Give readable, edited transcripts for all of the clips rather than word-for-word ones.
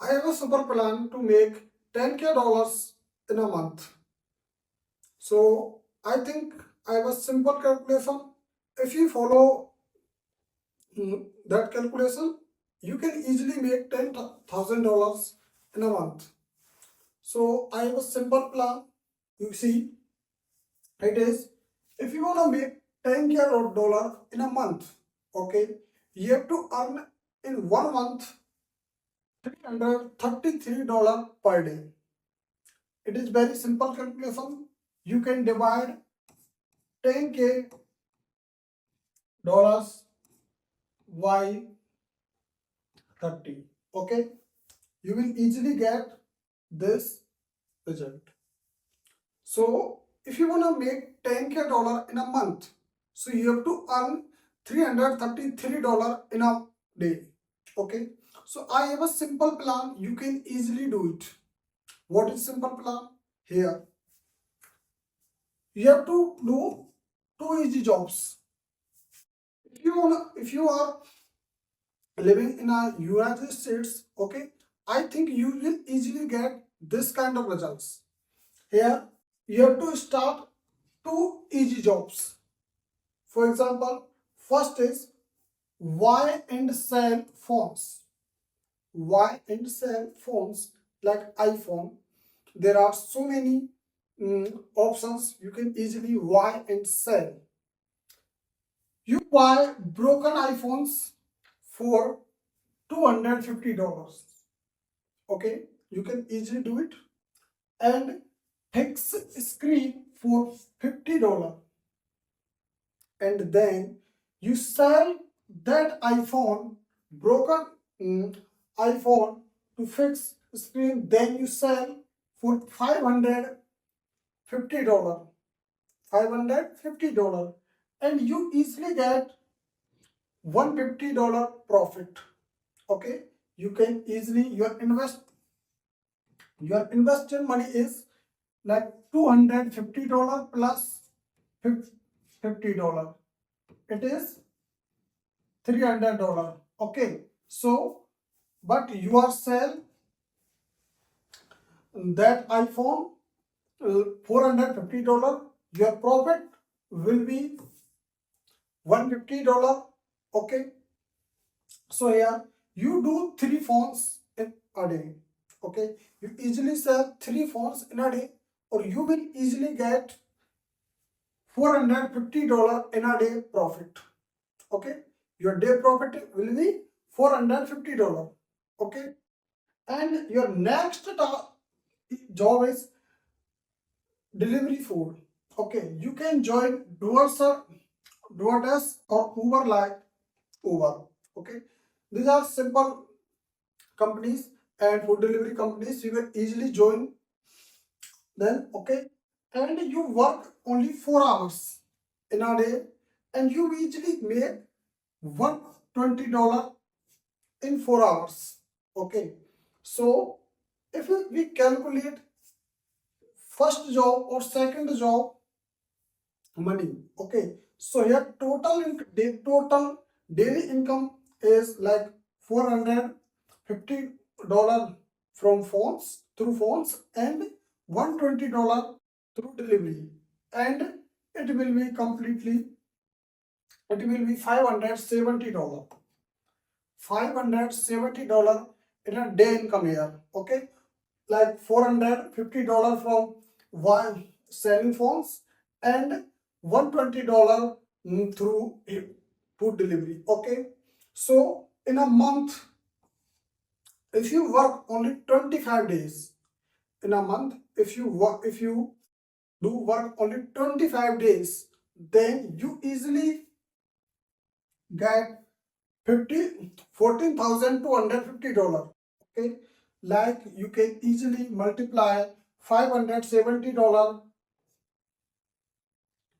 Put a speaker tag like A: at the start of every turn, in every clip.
A: I have a super plan to make 10K dollars in a month. So I think I have a simple calculation. If you follow that calculation, you can easily make $10,000 in a month. So I have a simple plan. You see, it is, if you want to make 10K dollar in a month, okay, you have to earn in 1 month $333 per day. It is very simple calculation. You can divide 10K dollars by 30. Okay, you will easily get this result. So if you want to make 10K dollar in a month, so you have to earn $333 in a day. Okay, so I have a simple plan. You can easily do it. What is simple plan? Here you have to do two easy jobs. If you are living in a United States, okay, I think you will easily get this kind of results. Here you have to start two easy jobs. For example, first is buy and sell phones. Buy and sell phones like iPhone. There are so many options you can easily buy and sell. You buy broken iPhones for $250. Okay, you can easily do it. And fix screen for $50. And then you sell that iPhone, broken iPhone to fix screen, then you sell for $550. $550. And you easily get $150 profit. Okay, you can easily your invested money is like $250 plus $50. It is $300. Okay, so but you are sell that iPhone $450. Your profit will be $150. Okay, so here you do 3 phones in a day. Okay, you easily sell 3 phones in a day, or you will easily get $450 in a day profit. Okay, your day profit will be $450. Okay, and your next job is delivery food. Okay, you can join DoorDash or Uber like Uber. Okay, these are simple companies and food delivery companies. You can easily join them. Okay, and you work only 4 hours in a day, and you easily make $120 in 4 hours. Okay, so if we calculate first job or second job money, okay, so here total daily income is like $450 from phones, through phones, and $120 through delivery, and it will be $570. $570 in a day income here. Okay, like $450 from one selling phones, and $120 through food delivery. Okay, so in a month, if you work only 25 days in a month, if you do work only 25 days, then you easily get $14,250. Okay, like you can easily multiply $570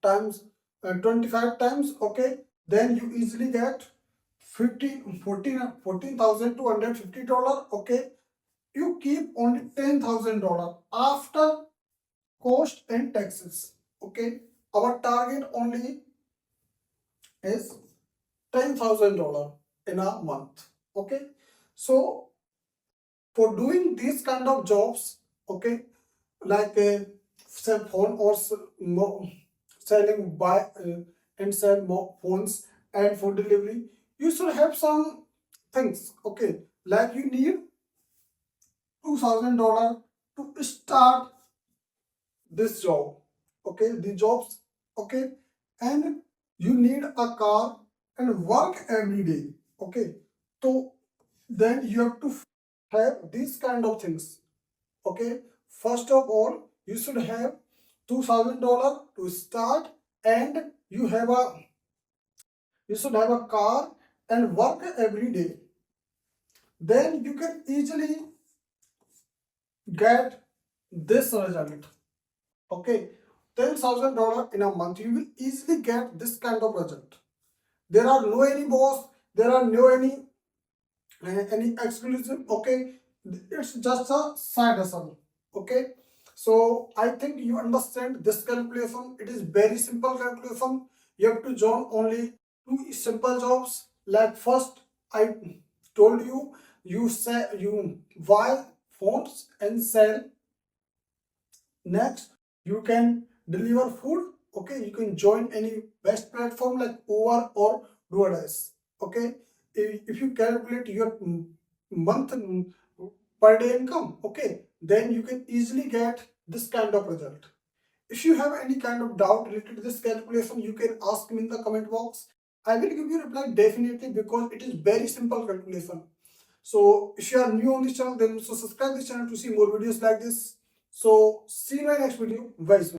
A: times 25 times. Okay, then you easily get $14,250. Okay, you keep only $10,000 after cost and taxes. Okay, our target only is $10,000 in a month. Okay, so for doing these kind of jobs, okay, like cell phone or selling buy and sell more phones and food delivery, you should have some things, okay, like you need $2,000 to start this job, okay, the jobs, okay, and you need a car and work every day, okay. So then you have to have these kind of things, okay. First of all, you should have $2,000 to start, and you should have a car and work every day. Then you can easily get this result, okay. $10,000 in a month, you will easily get this kind of result. There are no any boss, there are no any exclusive, okay. It's just a side hustle, okay. So I think you understand this calculation. It is very simple calculation. You have to join only two simple jobs. Like first I told you, you buy phones and sell. Next, you can deliver food. Okay, you can join any best platform like Uber or DoorDash. Okay, if you calculate your month per day income, okay, then you can easily get this kind of result. If you have any kind of doubt related to this calculation, you can ask me in the comment box. I will give you a reply definitely, because it is very simple calculation. So if you are new on this channel, then subscribe this channel to see more videos like this. So see you in my next video very soon.